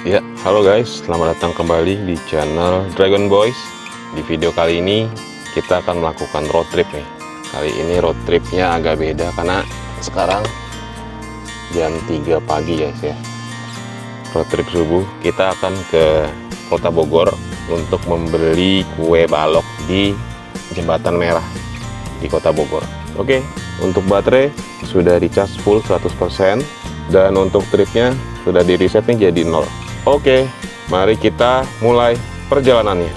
Ya, halo guys, selamat datang kembali di channel Dragon Boys. Di video kali ini kita akan melakukan road trip nih. Kali ini road tripnya agak beda karena sekarang jam 3 pagi guys ya. Road trip subuh, kita akan ke Kota Bogor untuk membeli kue balok di Jembatan Merah di Kota Bogor. Oke, untuk baterai sudah dicas full 100% dan untuk tripnya sudah di reset nih jadi 0. Oke, mari kita mulai perjalanannya.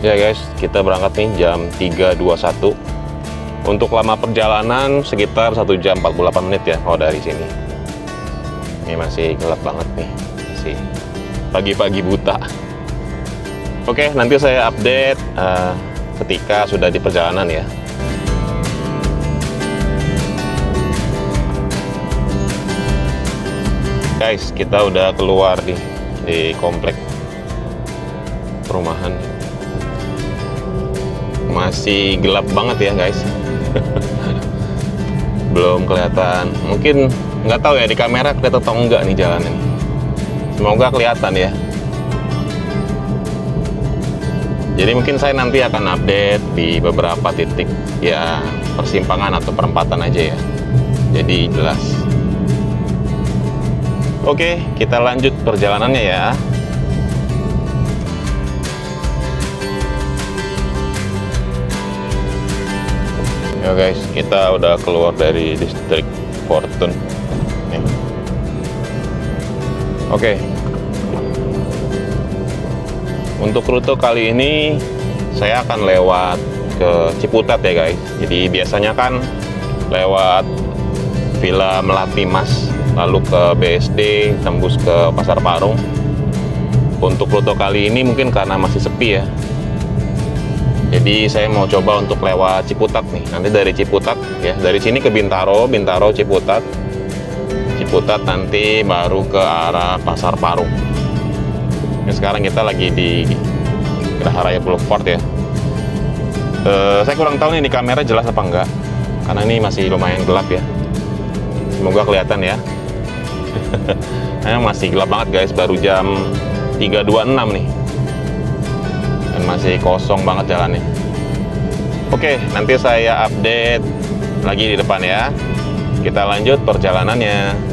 Ya guys, kita berangkat nih jam 3.21. Untuk lama perjalanan sekitar 1 jam 48 menit ya kalau dari sini. Ini masih gelap banget nih, masih pagi-pagi buta. Oke, nanti saya update ketika sudah di perjalanan ya. Guys, kita udah keluar di komplek perumahan. Masih gelap banget ya guys. Belum kelihatan. Mungkin nggak tahu ya di kamera kelihatan atau enggak nih jalan ini. Semoga kelihatan ya. Jadi mungkin saya nanti akan update di beberapa titik ya, persimpangan atau perempatan aja ya. Jadi jelas. Oke, kita lanjut perjalanannya ya. Ya guys, kita udah keluar dari distrik Fortune. Nih. Oke. Untuk rute kali ini saya akan lewat ke Ciputat ya guys. Jadi biasanya kan lewat Villa Melati Mas, lalu ke BSD, tembus ke Pasar Parung. Untuk rute kali ini mungkin karena masih sepi ya, jadi saya mau coba untuk lewat Ciputat nih. Nanti dari Ciputat ya, dari sini ke Bintaro, Bintaro Ciputat, Ciputat nanti baru ke arah Pasar Parung. Ini sekarang kita lagi di Geraha Raya Boulevard ya. Saya kurang tahu nih di kamera jelas apa enggak, karena ini masih lumayan gelap ya. Semoga kelihatan ya. Masih gelap banget guys, baru jam 3.26 nih. Dan masih kosong banget jalannya. Oke, nanti saya update lagi di depan ya. Kita lanjut perjalanannya.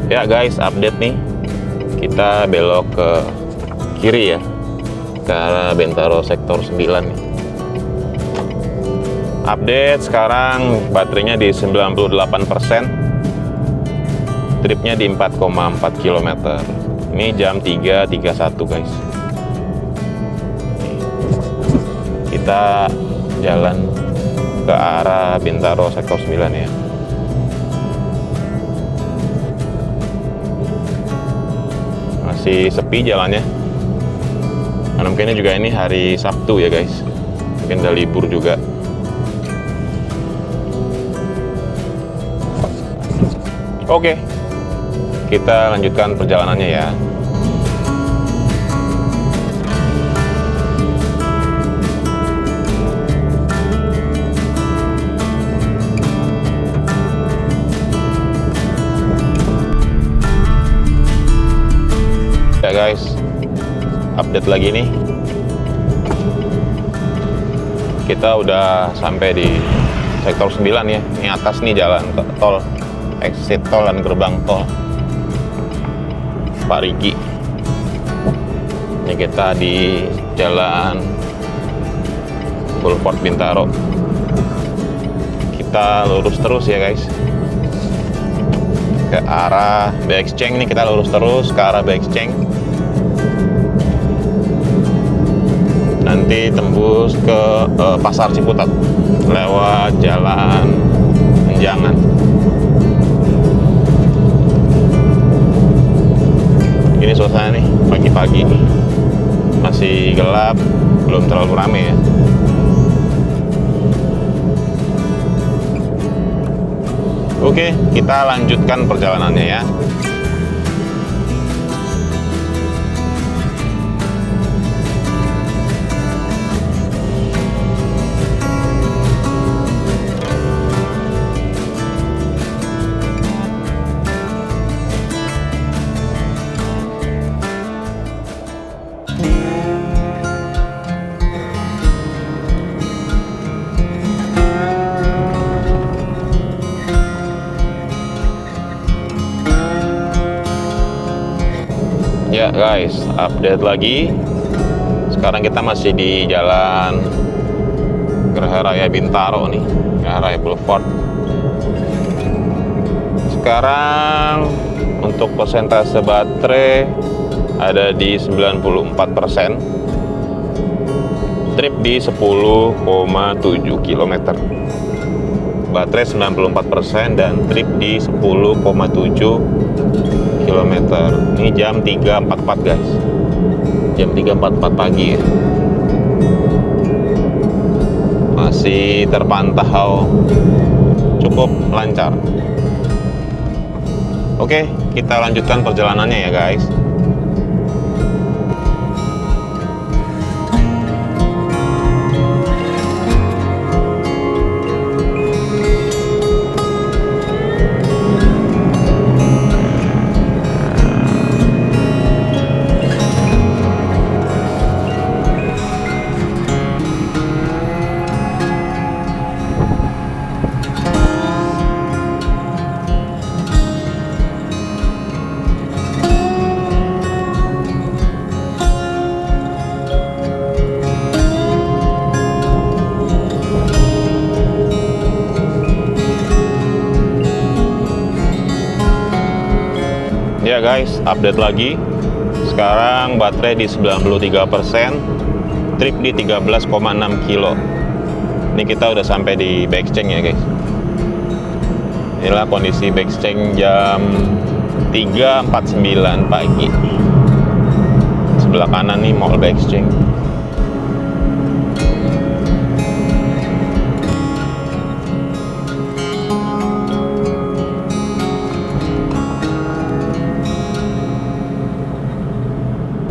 Ya guys, update nih. Kita belok ke kiri ya, ke arah Bintaro sektor 9 nih. Update sekarang baterainya di 98%. Tripnya di 4,4 km. Ini jam 3.31 guys. Kita jalan ke arah Bintaro sektor 9 ya. Masih sepi jalannya, karena mungkin juga ini hari Sabtu ya guys, mungkin udah libur juga. Oke, kita lanjutkan perjalanannya ya. Ya guys, update lagi nih. Kita udah sampai di sektor 9 ya. Ini atas nih jalan tol, exit tol dan gerbang tol Pak Riki. Ini kita di jalan Boulevard Bintaro. Kita lurus terus ya guys, ke arah BXCeng nih. Kita lurus terus ke arah BXCeng. Nanti tembus ke Pasar Ciputat lewat jalan Menjangan. Ini suasana nih pagi-pagi nih, masih gelap, belum terlalu rame ya. Oke, kita lanjutkan perjalanannya ya. Ya guys, update lagi. Sekarang kita masih di jalan Geraha Raya Bintaro nih, Geraha Raya Boulevard. Sekarang untuk persentase baterai ada di 94%. Trip di 10,7 km. Baterai 94% dan trip di 10,7 km. Ini jam 3.44 guys. Jam 3.44 pagi ya. Masih terpantau cukup lancar. Oke, kita lanjutkan perjalanannya ya guys. Ya guys, update lagi. Sekarang baterai di 93%, trip di 13,6 kilo. Ini kita udah sampai di Backceng ya guys. Inilah kondisi Backceng jam 3.49 pagi. Sebelah kanan nih Mall Backceng.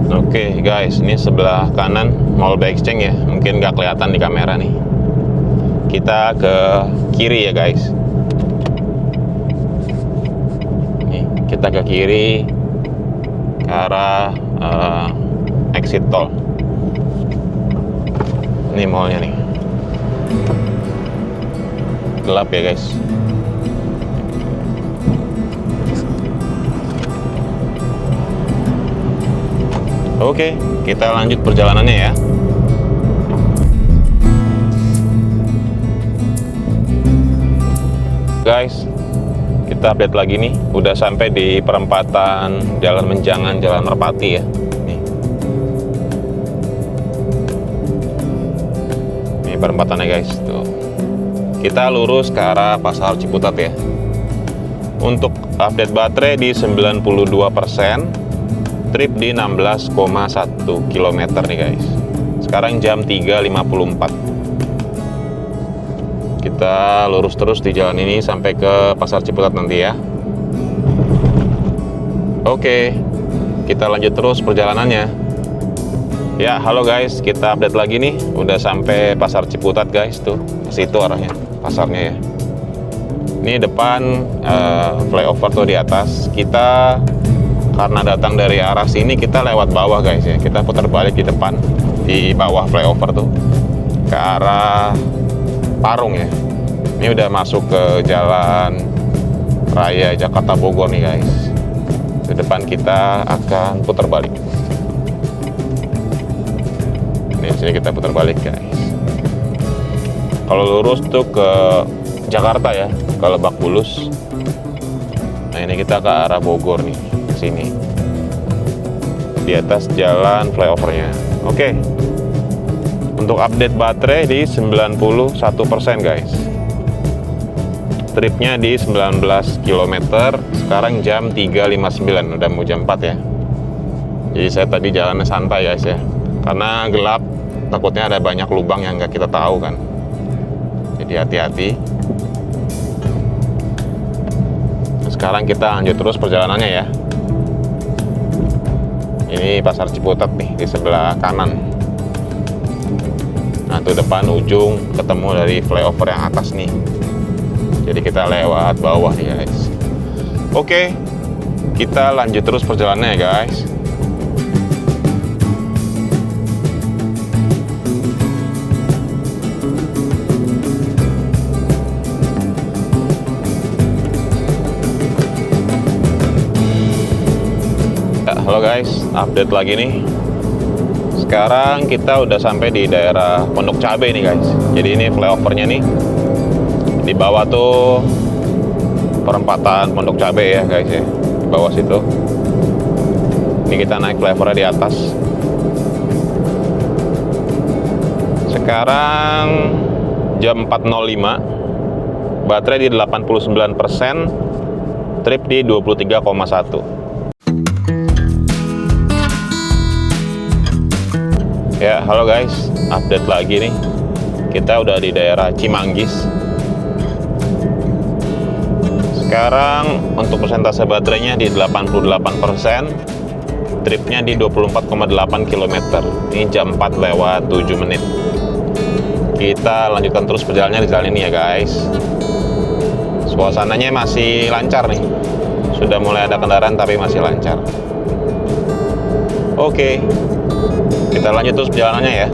Oke guys, ini sebelah kanan Mall Backceng ya. Mungkin nggak kelihatan di kamera nih. Kita ke kiri ya guys. Nih, kita ke kiri ke arah exit tol. Ini mallnya nih. Gelap ya guys. Oke, kita lanjut perjalanannya ya. Guys, kita update lagi nih. Udah sampai di perempatan Jalan Menjangan, Jalan Merpati ya. Nih. Ini perempatannya guys. Tuh. Kita lurus ke arah Pasar Ciputat ya. Untuk update baterai di 92%. Trip di 16,1 km nih guys. Sekarang jam 3.54. Kita lurus terus di jalan ini sampai ke Pasar Ciputat nanti ya. Oke, kita lanjut terus perjalanannya. Ya, halo guys, kita update lagi nih. Udah sampai Pasar Ciputat guys, tuh. Ke situ arahnya, pasarnya ya. Ini depan flyover tuh di atas. Kita karena datang dari arah sini, kita lewat bawah guys ya. Kita putar balik di depan, di bawah flyover tuh, ke arah Parung ya. Ini udah masuk ke Jalan Raya Jakarta Bogor nih guys. Di depan kita akan putar balik. Ini sini kita putar balik guys. Kalau lurus tuh ke Jakarta ya, ke Lebak Bulus. Nah ini kita ke arah Bogor nih. Sini di atas jalan flyovernya. Oke, untuk update baterai di 91% guys. Tripnya di 19 km. Sekarang jam 3.59, udah mau jam 4 ya. Jadi saya tadi jalannya santai guys ya, karena gelap, takutnya ada banyak lubang yang nggak kita tahu kan. Jadi hati-hati. Sekarang kita lanjut terus perjalanannya ya. Ini Pasar Ciputat nih, di sebelah kanan. Nah, tuh depan ujung ketemu dari flyover yang atas nih. Jadi kita lewat bawah nih guys. Oke, kita lanjut terus perjalanannya ya guys. Halo guys, update lagi nih. Sekarang kita udah sampai di daerah Pondok Cabe nih guys. Jadi ini flyovernya nih. Di bawah tuh perempatan Pondok Cabe ya guys ya. Di bawah situ. Ini kita naik flyovernya di atas. Sekarang jam 4.05. Baterai di 89%. Trip di 23,1. Ya, halo guys, update lagi nih. Kita udah di daerah Cimanggis. Sekarang untuk persentase baterainya di 88%, tripnya di 24,8 km. Ini jam 4 lewat 7 menit. Kita lanjutkan terus perjalanannya di jalan ini ya guys. Suasananya masih lancar nih. Sudah mulai ada kendaraan tapi masih lancar. Oke. Kita lanjut terus perjalanannya ya.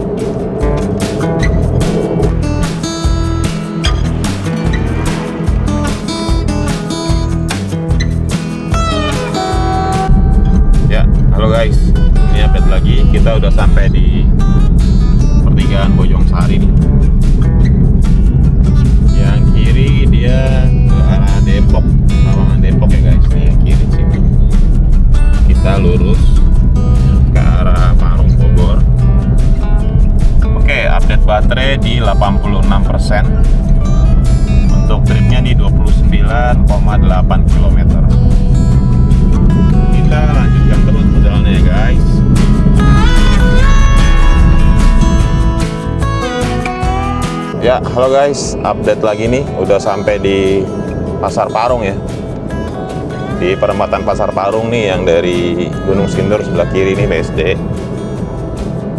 Ya, halo guys. Ini update lagi. Kita udah sampai di pertigaan Bojong Sari nih. Yang kiri dia ke arah Depok, Lawangan Depok ya guys. Nih yang kiri sini. Kita lurus ke arah Parung Bogor. Oke, update baterai di 86%. Untuk tripnya di 29,8 km. Kita lanjutkan terus perjalanannya ya guys. Ya, halo guys, update lagi nih. Udah sampai di Pasar Parung ya. Di perempatan Pasar Parung nih yang dari Gunung Sindur sebelah kiri nih BSD.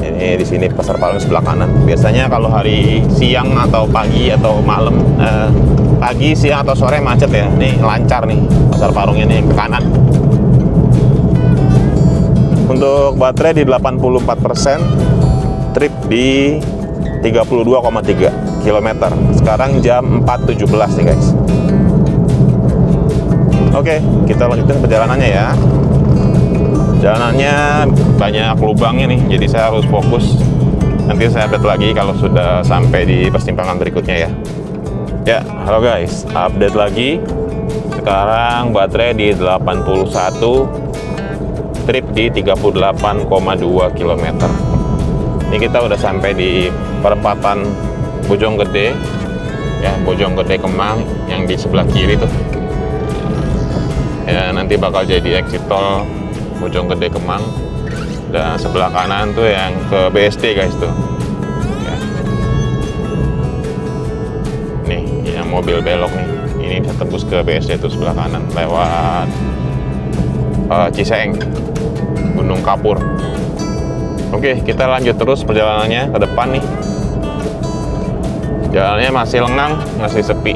Ini di sini Pasar Parung sebelah kanan. Biasanya kalau hari siang atau pagi atau malam, pagi, siang atau sore macet ya. Ini lancar nih Pasar Parungnya nih ke kanan. Untuk baterai di 84%, trip di 32,3 km. Sekarang jam 4.17 nih guys. Oke, kita lanjutin perjalanannya ya. Jalanannya banyak lubangnya nih, jadi saya harus fokus. Nanti saya update lagi kalau sudah sampai di persimpangan berikutnya ya. Ya, halo guys, update lagi. Sekarang baterai di 81, trip di 38,2 km. Ini kita udah sampai di perempatan Bojonggede, ya Bojonggede Kemang yang di sebelah kiri tuh. Ya, nanti bakal jadi exit tol Bojonggede Kemang, dan sebelah kanan tuh yang ke BSD guys tuh ya. Nih yang mobil belok nih, ini bisa tembus ke BSD tuh sebelah kanan lewat Ciseeng, Gunung Kapur. Oke, kita lanjut terus perjalanannya ke depan nih. Jalannya masih lengang, masih sepi.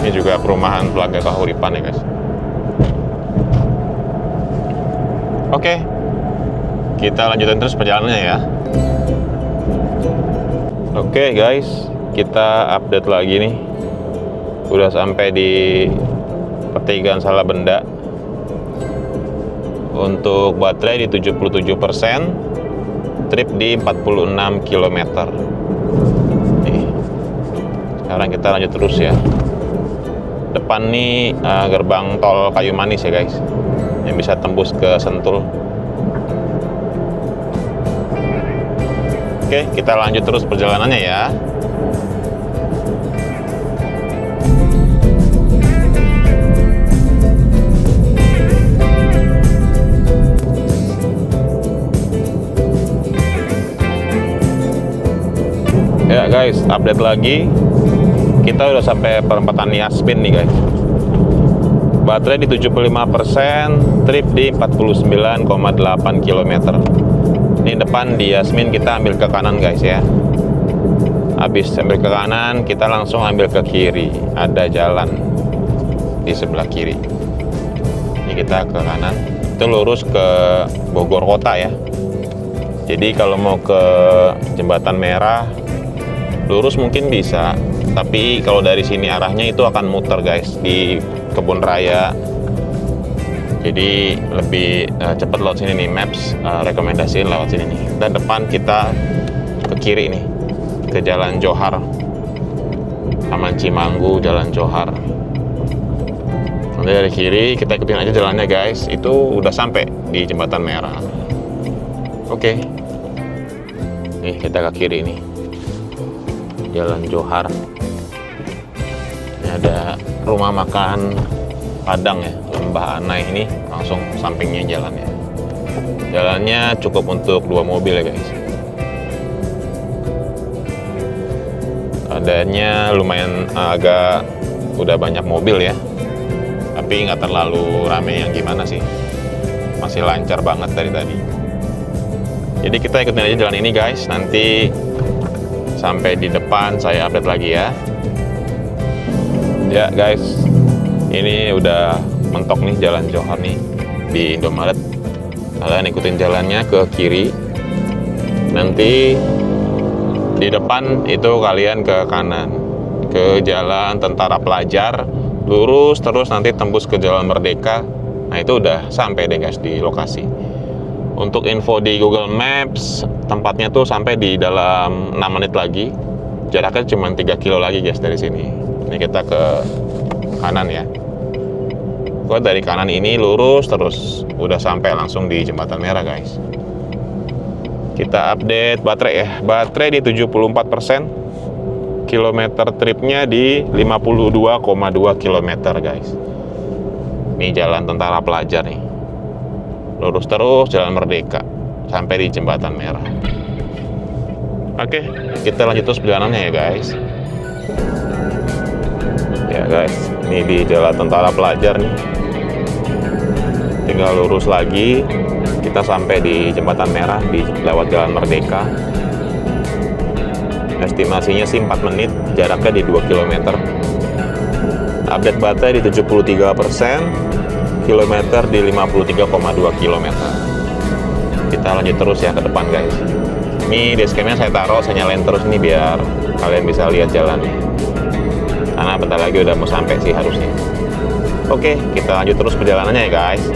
Ini juga perumahan Telaga Kahuripan ya guys. Oke, kita lanjutin terus perjalanannya ya. Oke guys, kita update lagi nih. Udah sampai di pertigaan Salabenda. Untuk baterai di 77%, trip di 46 km. Nih, sekarang kita lanjut terus ya. Depan nih gerbang tol Kayu Manis ya guys, yang bisa tembus ke Sentul. Oke, kita lanjut terus perjalanannya ya. Ya guys, update lagi. Kita udah sampai perempatan Yasmin nih guys. Baterai di 75%, trip di 49,8 km. Ini depan di Yasmin, kita ambil ke kanan guys ya. Habis ambil ke kanan, kita langsung ambil ke kiri. Ada jalan di sebelah kiri. Ini kita ke kanan, itu lurus ke Bogor Kota ya. Jadi kalau mau ke Jembatan Merah, lurus mungkin bisa, tapi kalau dari sini arahnya itu akan muter guys di Kebun Raya. Jadi lebih cepat lewat sini nih, Maps rekomendasiin lewat sini nih. Dan depan kita ke kiri nih, ke Jalan Johar, Taman Cimanggu, Jalan Johar. Nanti dari kiri kita ikutin aja jalannya guys, itu udah sampai di Jembatan Merah. Oke, nih kita ke kiri nih, Jalan Johar. Ini ada rumah makan Padang ya, Lembah Anai, ini langsung sampingnya jalannya. Jalannya cukup untuk 2 mobil ya guys. Keadaannya lumayan agak udah banyak mobil ya, tapi nggak terlalu rame yang gimana sih, masih lancar banget dari tadi. Jadi kita ikutin aja jalan ini guys, nanti sampai di depan saya update lagi ya. Ya guys, ini udah mentok nih Jalan Johar nih di Indomaret. Kalian ikutin jalannya ke kiri, nanti di depan itu kalian ke kanan, ke Jalan Tentara Pelajar, lurus terus nanti tembus ke Jalan Merdeka. Nah itu udah sampai deh guys di lokasi. Untuk info di Google Maps, tempatnya tuh sampai di dalam 6 menit lagi. Jaraknya cuma 3 kilo lagi guys dari sini. Ini kita ke kanan ya. Kok dari kanan ini lurus terus, udah sampai langsung di Jembatan Merah guys. Kita update baterai ya. Baterai di 74%. Kilometer tripnya di 52,2 km guys. Ini Jalan Tentara Pelajar nih. Lurus terus Jalan Merdeka sampai di Jembatan Merah. Oke, kita lanjut terus perjalanannya ya guys. Ya guys, ini di Jalan Tentara Pelajar nih. Tinggal lurus lagi, kita sampai di Jembatan Merah di lewat Jalan Merdeka. Estimasinya sih 4 menit, jaraknya di 2 km. Update baterai di 73%. Kilometer di 53,2 km. Kita lanjut terus ya ke depan guys. Ini dashcamnya saya taruh, saya nyalain terus nih biar kalian bisa lihat jalannya, karena bentar lagi udah mau sampai sih harusnya. Oke, kita lanjut terus perjalanannya ya guys.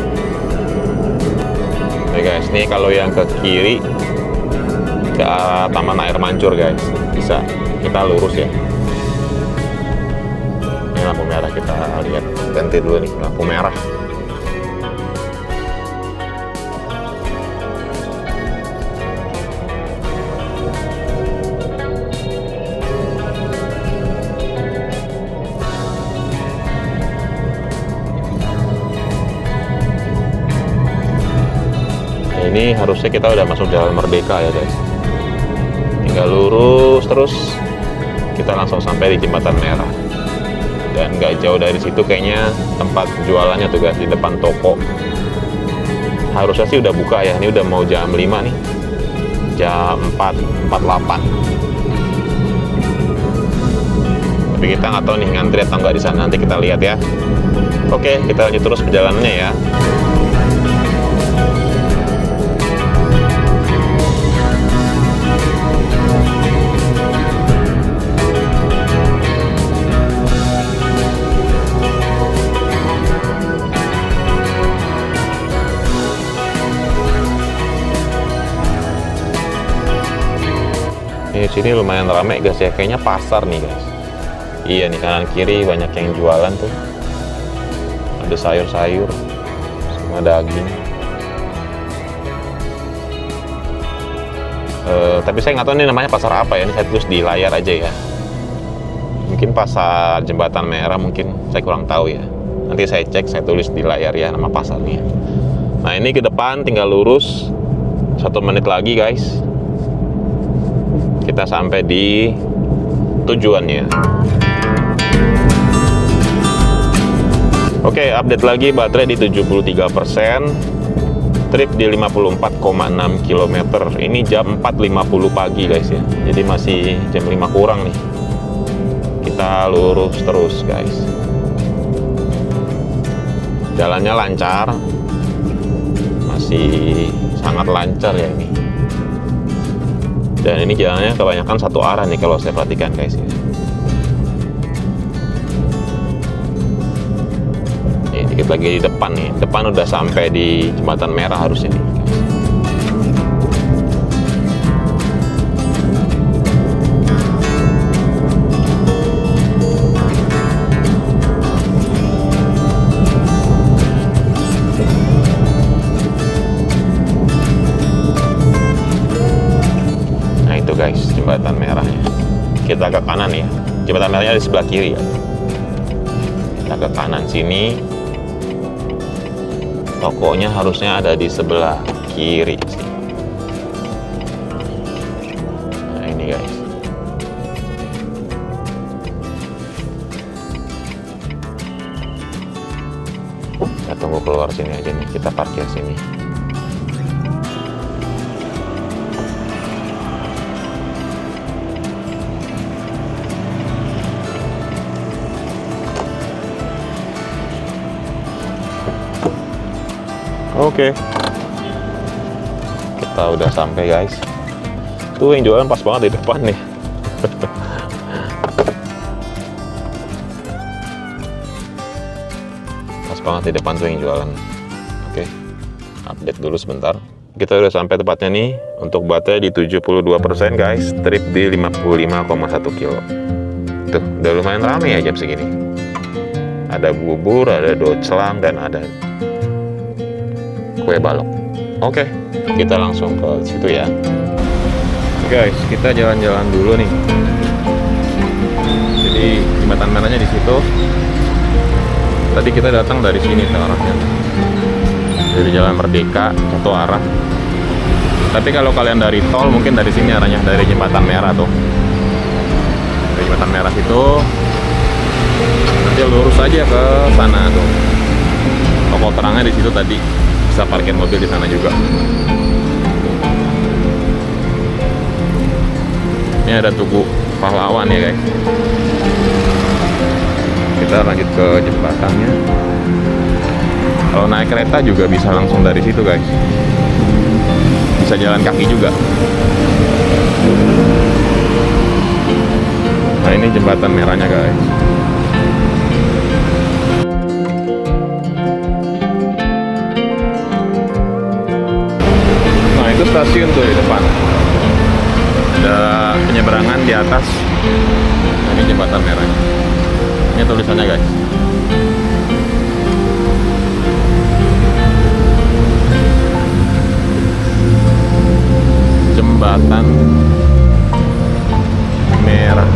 Oke guys, nih kalau yang ke kiri ke arah Taman Air Mancur guys, bisa kita lurus ya. Ini lampu merah, kita lihat ganti dulu nih lampu merah. Ini harusnya kita udah masuk Jalan Merdeka ya guys. Tinggal lurus terus, kita langsung sampai di Jembatan Merah. Dan nggak jauh dari situ kayaknya tempat jualannya tuh guys, di depan toko. Harusnya sih udah buka ya, ini udah mau jam 5 nih. Jam 4.48. Tapi kita nggak tahu nih ngantri atau nggak di sana, nanti kita lihat ya. Oke, kita lanjut terus perjalanannya ya. Di sini lumayan ramai guys ya, kayaknya pasar nih guys. Iya nih, kanan kiri banyak yang jualan tuh. Ada sayur-sayur sama daging. Tapi saya nggak tahu ini namanya pasar apa ya, ini saya tulis di layar aja ya. Mungkin pasar Jembatan Merah, mungkin saya kurang tahu ya. Nanti saya cek, saya tulis di layar ya nama pasarnya. Nah ini ke depan tinggal lurus 1 menit lagi guys. kita sampai di tujuannya. Oke, update lagi, baterai di 73%, trip di 54,6 km. Ini jam 4.50 pagi guys ya, jadi masih jam 5 kurang nih. Kita lurus terus guys. Jalannya lancar, masih sangat lancar ya ini. Dan ini jalannya kebanyakan satu arah nih kalau saya perhatikan guys ya. Dikit lagi di depan nih, depan udah sampai di jembatan merah harusnya nih. Nah itu guys, jembatan merahnya. Kita ke kanan ya, jembatan merahnya di sebelah kiri ya. Kita ke kanan sini. Tokonya harusnya ada di sebelah kiri. Nah ini guys. Kita tunggu keluar sini aja nih, kita parkir sini. Oke, kita udah sampai guys. Tuh yang jualan pas banget di depan nih. Pas banget di depan tuh yang jualan. Oke, update dulu sebentar. Kita udah sampai tempatnya nih. Untuk baterai di 72% guys, trip di 55,1 kilo. Tuh, udah lumayan rame ya jam segini. Ada bubur, ada docelang, dan ada kue balok. Oke, kita langsung ke situ ya. Guys, kita jalan-jalan dulu nih. Jadi jembatan merahnya di situ. Tadi kita datang dari sini ke arahnya. Dari Jalan Merdeka satu arah. Tapi kalau kalian dari tol mungkin dari sini arahnya, dari jembatan merah tuh. Dari jembatan merah situ nanti lurus aja ke sana tuh. Toko terangnya di situ tadi. Bisa parkir mobil di sana juga. Ini ada Tugu Pahlawan ya guys. Kita lanjut ke jembatannya. Kalau naik kereta juga bisa langsung dari situ guys. Bisa jalan kaki juga. Nah ini jembatan merahnya guys. Itu stasiun tuh di depan, ada penyeberangan di atas. Ini jembatan merahnya, ini tulisannya guys. Jembatan merah.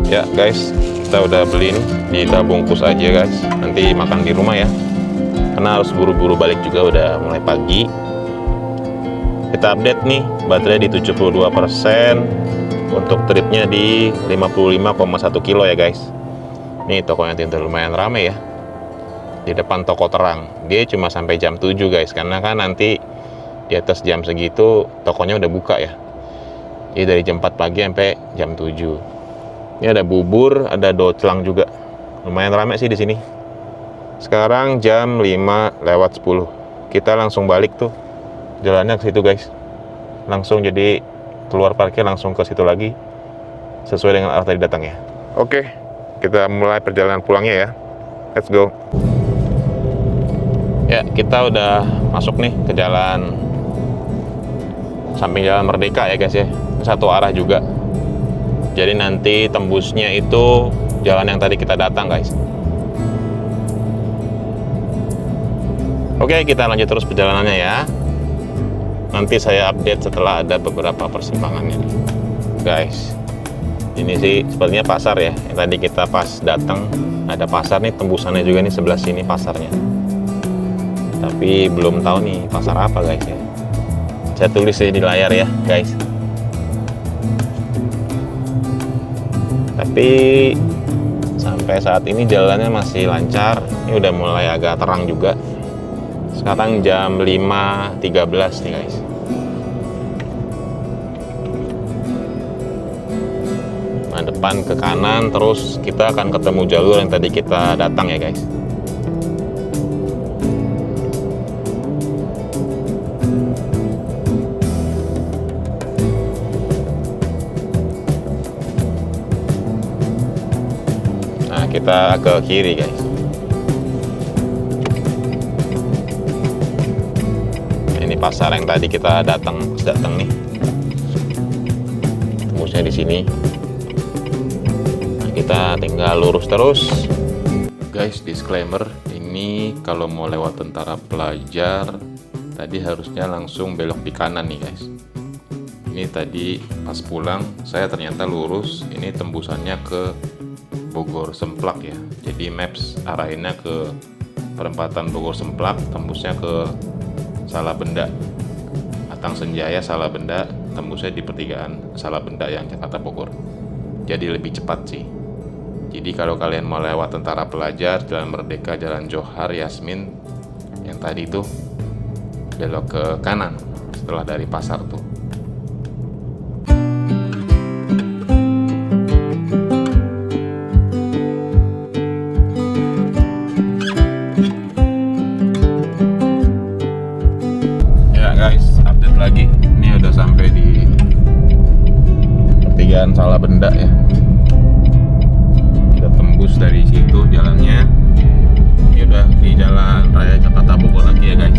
Ya guys, kita udah beli nih, kita bungkus aja guys, nanti makan di rumah ya, karena harus buru-buru balik juga, udah mulai pagi. Kita update nih, baterai di 72%, untuk tripnya di 55,1 kilo ya guys. Nih tokonya tinta lumayan rame ya, di depan toko terang. Dia cuma sampai jam 7 guys, karena kan nanti di atas jam segitu tokonya udah buka ya. Jadi dari jam 4 pagi sampai jam 7. Ini ada bubur, ada docelang juga. Lumayan rame sih di sini. Sekarang jam 5:10. Kita langsung balik tuh. Jalannya ke situ guys. Langsung, jadi keluar parkir langsung ke situ lagi. Sesuai dengan arah tadi datang ya. Oke, kita mulai perjalanan pulangnya ya. Let's go. Ya, kita udah masuk nih ke jalan samping Jalan Merdeka ya guys ya. Satu arah juga. Jadi nanti tembusnya itu jalan yang tadi kita datang guys. Oke, kita lanjut terus perjalanannya ya. Nanti saya update setelah ada beberapa persimpangannya nih guys. Ini sih sepertinya pasar ya. Yang tadi kita pas datang ada pasar nih, tembusannya juga nih sebelah sini pasarnya. tapi belum tahu nih pasar apa guys ya. Saya tulis di layar ya guys. Tapi sampai saat ini jalannya masih lancar. Ini udah mulai agak terang juga. Sekarang jam 5.13 nih guys. Nah, depan ke kanan, terus kita akan ketemu jalur yang tadi kita datang ya guys. Nah, kita ke kiri guys. Ini pasar yang tadi kita datang nih. Tembusnya di sini. Kita tinggal lurus terus guys. Disclaimer, ini kalau mau lewat tentara pelajar tadi harusnya langsung belok di kanan nih guys. Ini tadi pas pulang saya ternyata lurus, ini tembusannya ke Bogor Semplak ya. Jadi maps arahinnya ke perempatan Bogor Semplak, tembusnya ke Salabenda, Atang Senjaya Salabenda, tembusnya di pertigaan Salabenda yang Jakarta Bogor. Jadi lebih cepat sih. Jadi kalau kalian mau lewat tentara pelajar, Jalan Merdeka, Jalan Johar, Yasmin yang tadi itu belok ke kanan setelah dari pasar tuh. Ya guys, update lagi. Ini udah sampai di pertigaan Salabenda ya. Dari situ jalannya. Ini udah di Jalan Raya Jakarta Bogor lagi ya guys.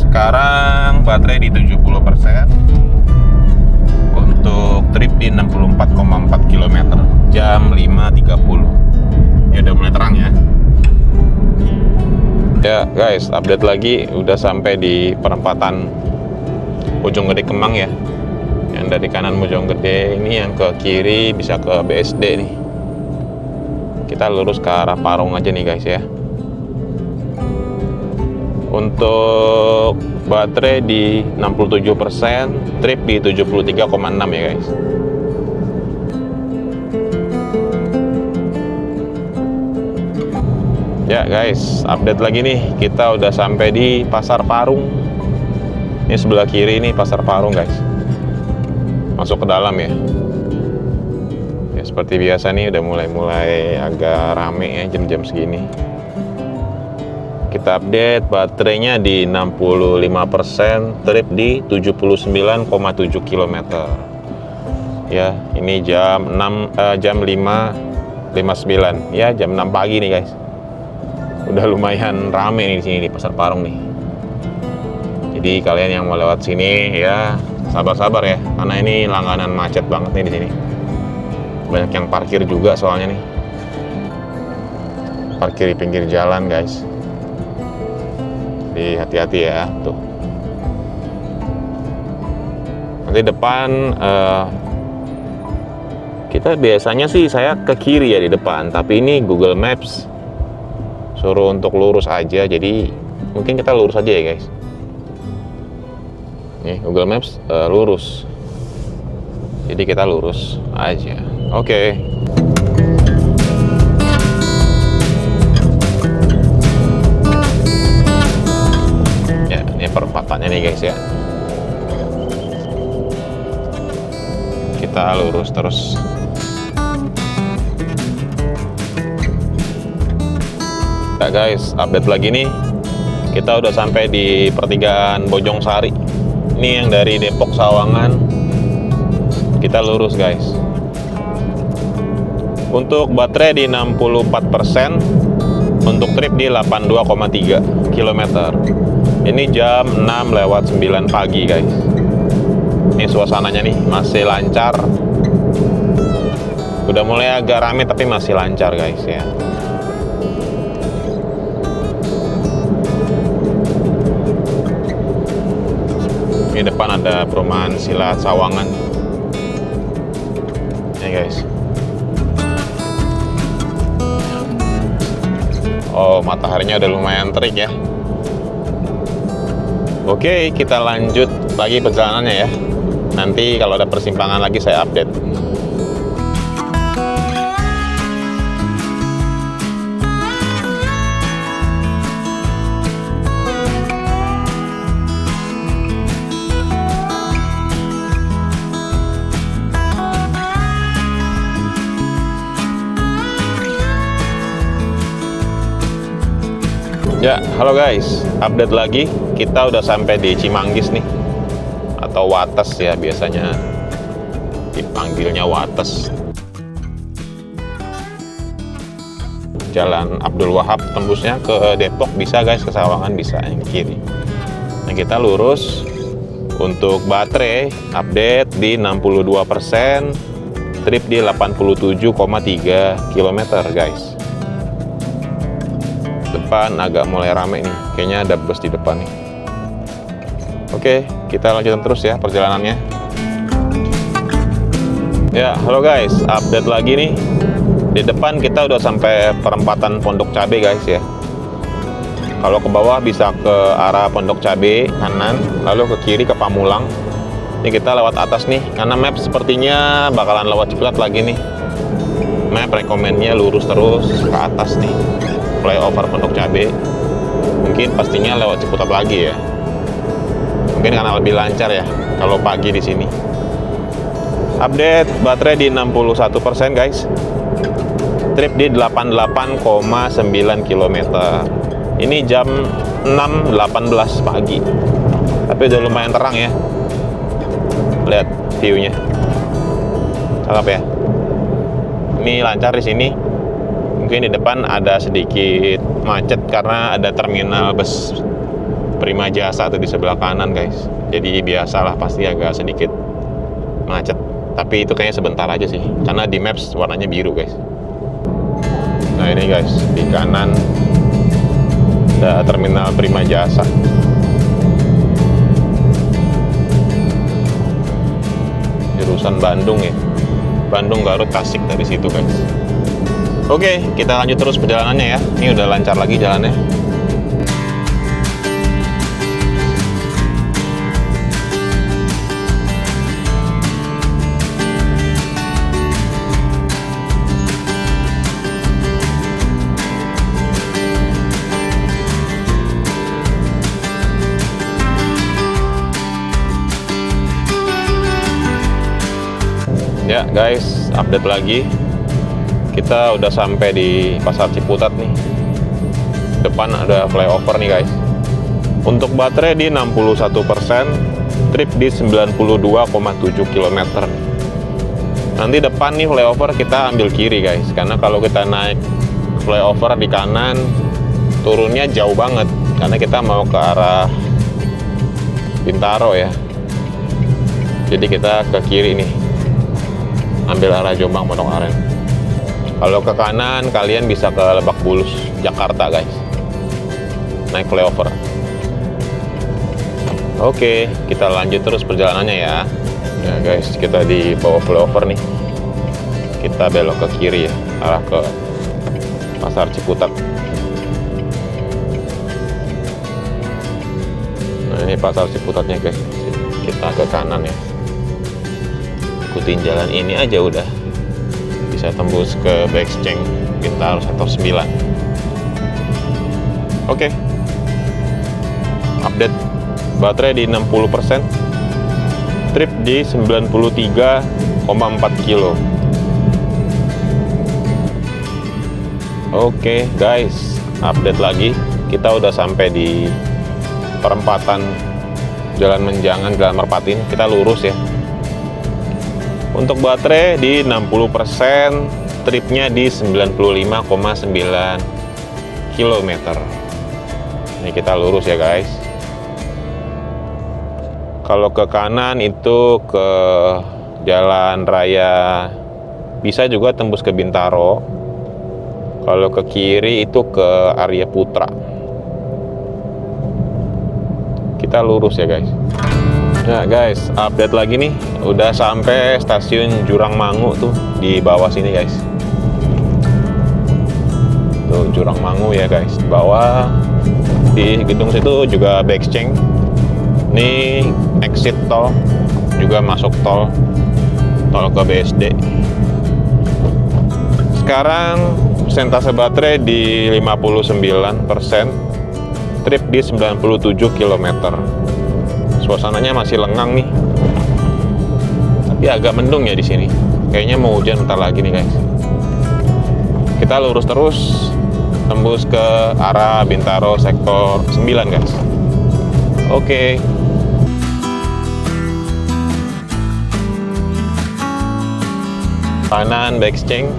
Sekarang baterai di 70%. Untuk trip di 64,4 km. Jam 5.30. Ini udah mulai terang ya. Ya guys, update lagi. Udah sampai di perempatan Bojonggede Kemang ya. Yang dari kanan Bojonggede, ini yang ke kiri bisa ke BSD nih. Kita lurus ke arah Parung aja nih guys ya. Untuk baterai di 67%, trip di 73,6 ya guys. Ya guys, update lagi nih. Kita udah sampai di Pasar Parung. Ini sebelah kiri nih Pasar Parung guys. Masuk ke dalam ya. Ya seperti biasa nih udah mulai agak rame ya jam-jam segini. Kita update baterainya di 65%, trip di 79,7 km. Ya, ini jam 5.59 ya, jam 6 pagi nih guys. Udah lumayan rame nih di sini di Pasar Parung nih. Jadi kalian yang mau lewat sini ya sabar-sabar ya, karena ini langganan macet banget nih di sini. Banyak yang parkir juga soalnya nih. Parkir di pinggir jalan guys. Jadi hati-hati ya tuh. Nanti depan kita biasanya sih saya ke kiri ya di depan, tapi ini Google Maps suruh untuk lurus aja, jadi mungkin kita lurus aja ya guys. Nih Google Maps lurus, jadi kita lurus aja. Oke. Ya ini perempatannya nih guys ya. Kita lurus terus. Ya guys, update lagi nih. Kita udah sampai di pertigaan Bojong Sari. Ini yang dari Depok Sawangan. Kita lurus guys. Untuk baterai di 64%, untuk trip di 82,3 km. Ini jam 6:09 pagi guys. Ini suasananya nih masih lancar. Udah mulai agak rame tapi masih lancar guys ya. Di depan ada perumahan Silat Sawangan. Ya guys. Oh, mataharinya udah lumayan terik ya. Oke, kita lanjut lagi perjalanannya ya. Nanti kalau ada persimpangan lagi saya update. Ya, halo guys, update lagi. Kita udah sampai di Cimanggis nih, atau Wates ya, biasanya dipanggilnya Wates. Jalan Abdul Wahab tembusnya ke Depok bisa guys, ke Sawangan bisa yang kiri. Nah, kita lurus. Untuk baterai update di 62%, trip di 87,3 km guys. Depan agak mulai rame nih, kayaknya ada bus di depan nih. Oke, kita lanjutkan terus ya perjalanannya. Ya, halo guys, update lagi nih. Di depan kita udah sampai perempatan Pondok Cabe guys ya. Kalau ke bawah bisa ke arah Pondok Cabe kanan, lalu ke kiri ke Pamulang. Ini kita lewat atas nih, karena map sepertinya bakalan lewat Ciputat lagi nih. Map rekomennya lurus terus ke atas nih, flyover Pondok Cabe. Mungkin pastinya lewat Ciputat lagi ya. Mungkin karena lebih lancar ya kalau pagi di sini. Update baterai di 61% guys. Trip di 88,9 km. Ini jam 6.18 pagi. Tapi udah lumayan terang ya. Lihat view-nya. Cakep ya. Ini lancar di sini. Mungkin di depan ada sedikit macet karena ada terminal bus Prima Jasa tuh di sebelah kanan guys. Jadi biasalah pasti agak sedikit macet. Tapi itu kayaknya sebentar aja sih, karena di maps warnanya biru guys. Nah ini guys, di kanan ada terminal Prima Jasa. Jurusan Bandung ya, Bandung Garut Tasik dari situ guys. Oke, kita lanjut terus perjalanannya ya. Ini udah lancar lagi jalannya. Ya guys, update lagi. Kita udah sampai di Pasar Ciputat nih. Depan ada flyover nih guys. Untuk baterai di 61%, trip di 92,7 km. Nanti depan nih flyover kita ambil kiri guys, karena kalau kita naik flyover di kanan turunnya jauh banget, karena kita mau ke arah Bintaro ya. Jadi kita ke kiri nih, ambil arah Jombang Pondok Aren. Kalau ke kanan kalian bisa ke Lebak Bulus Jakarta guys, naik flyover. Oke, kita lanjut terus perjalanannya ya. Ya guys, kita di bawah flyover nih. Kita belok ke kiri ya, arah ke Pasar Ciputat. Nah ini Pasar Ciputatnya guys. Kita ke kanan ya. Ikutin jalan ini aja udah bisa tembus ke Bekceng Bintaro 19. Oke. Update baterai di 60%, trip di 93,4 kilo. Oke guys, update lagi. Kita udah sampai di perempatan Jalan Menjangan, Jalan Merpatin. Kita lurus ya. Untuk baterai di 60%, tripnya di 95,9 km. Ini kita lurus ya guys. Kalau ke kanan itu ke Jalan Raya, bisa juga tembus ke Bintaro. Kalau ke kiri itu ke Arya Putra. Kita lurus ya guys. Nah guys, update lagi nih. Udah sampai stasiun Jurang Mangu tuh di bawah sini guys. Tuh Jurangmangu ya guys. Di bawah di gedung situ juga Bexcheng. Ini exit tol, juga masuk tol ke BSD. Sekarang persentase baterai di 59%, trip di 97 km. Suasananya masih lengang nih, tapi agak mendung ya di sini. Kayaknya mau hujan bentar lagi nih guys. Kita lurus terus, tembus ke arah Bintaro sektor 9 guys. Oke. Kanan Bexcheng,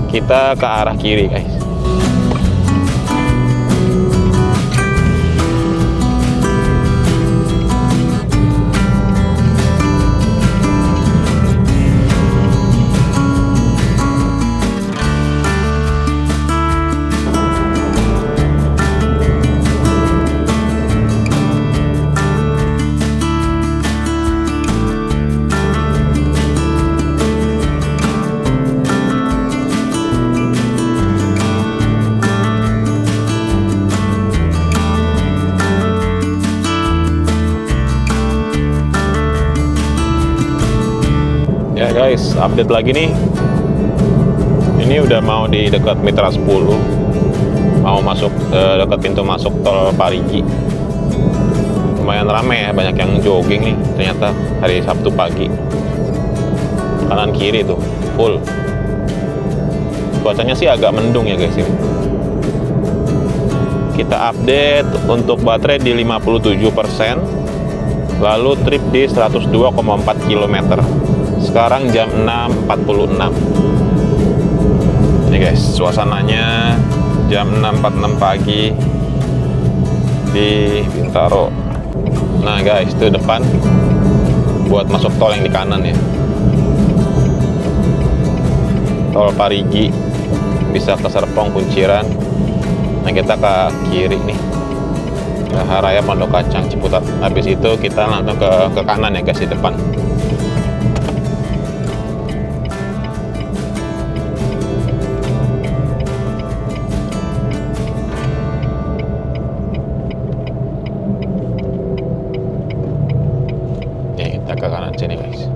kita ke arah kiri guys. Ya guys, update lagi nih. Ini udah mau di dekat Mitra 10, mau masuk dekat pintu masuk tol Parigi. Lumayan ramai ya, banyak yang jogging nih ternyata hari Sabtu pagi. Kanan kiri tuh full. Cuacanya sih agak mendung ya guys ini. Kita update untuk baterai di 57%, lalu trip di 102,4 km. Sekarang jam 6.46. Ini guys, suasananya jam 6.46 pagi di Bintaro. Nah guys, itu depan buat masuk tol yang di kanan ya. Tol Parigi, bisa ke Serpong, Kunciran. Nah kita ke kiri nih, Raya Pondok Kacang, Ciputat. Habis itu kita langsung ke kanan ya guys, di depan. Kita ke kanan sini guys.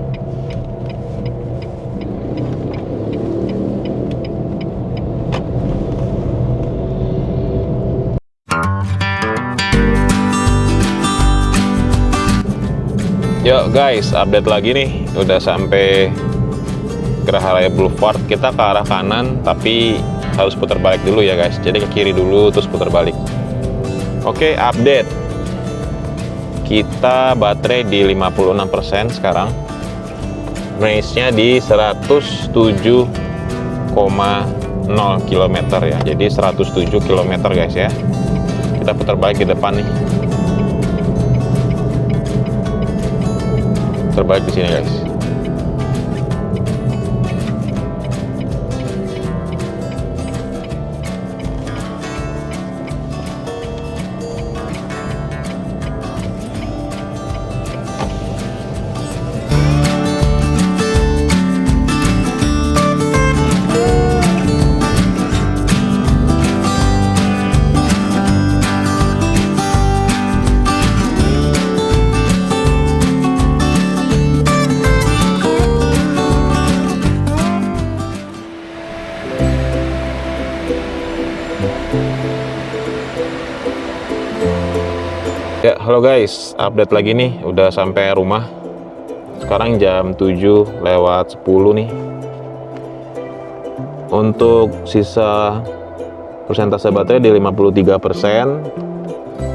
Yuk guys, update lagi nih. Udah sampai Geraha Raya Boulevard. Kita ke arah kanan, tapi harus putar balik dulu ya guys. Jadi ke kiri dulu, terus putar balik. Oke, update. Kita baterai di 56% sekarang. Range-nya di 107,0 km ya. Jadi 107 km guys ya. Kita putar balik di depan nih. Putar balik di sini guys. Ya, halo guys, update lagi nih, udah sampai rumah. Sekarang jam 7:10 nih. Untuk sisa persentase baterai di 53%,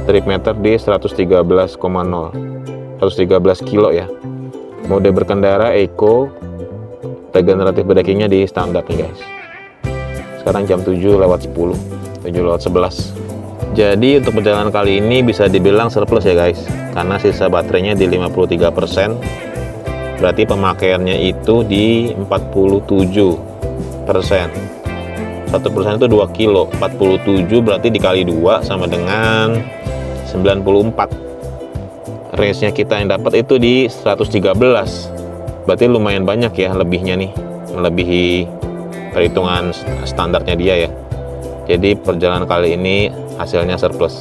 trip meter di 113,0, 113 kilo ya. Mode berkendara Eco, regeneratif brakingnya di standar nih guys. Sekarang jam 7:10, 7:11. Jadi untuk perjalanan kali ini bisa dibilang surplus ya guys, karena sisa baterainya di 53%, berarti pemakaiannya itu di 47%. 1% itu 2 kilo, 47 berarti dikali 2 sama dengan 94. Range-nya kita yang dapat itu di 113, berarti lumayan banyak ya lebihnya nih, melebihi perhitungan standarnya dia ya. Jadi perjalanan kali ini hasilnya surplus.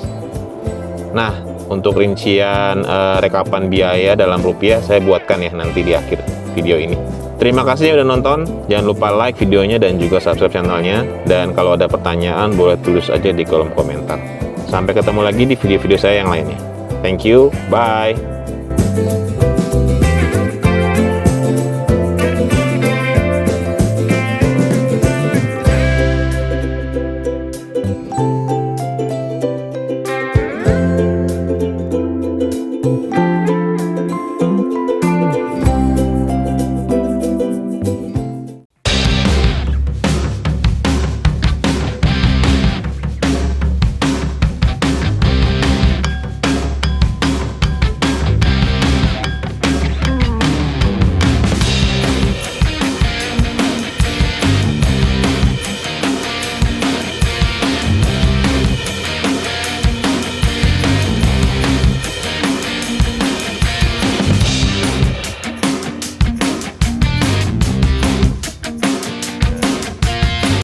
Nah, untuk rincian rekapan biaya dalam rupiah saya buatkan ya nanti di akhir video ini. Terima kasih yang udah nonton. Jangan lupa like videonya dan juga subscribe channelnya. Dan kalau ada pertanyaan boleh tulis aja di kolom komentar. Sampai ketemu lagi di video-video saya yang lainnya. Thank you, bye.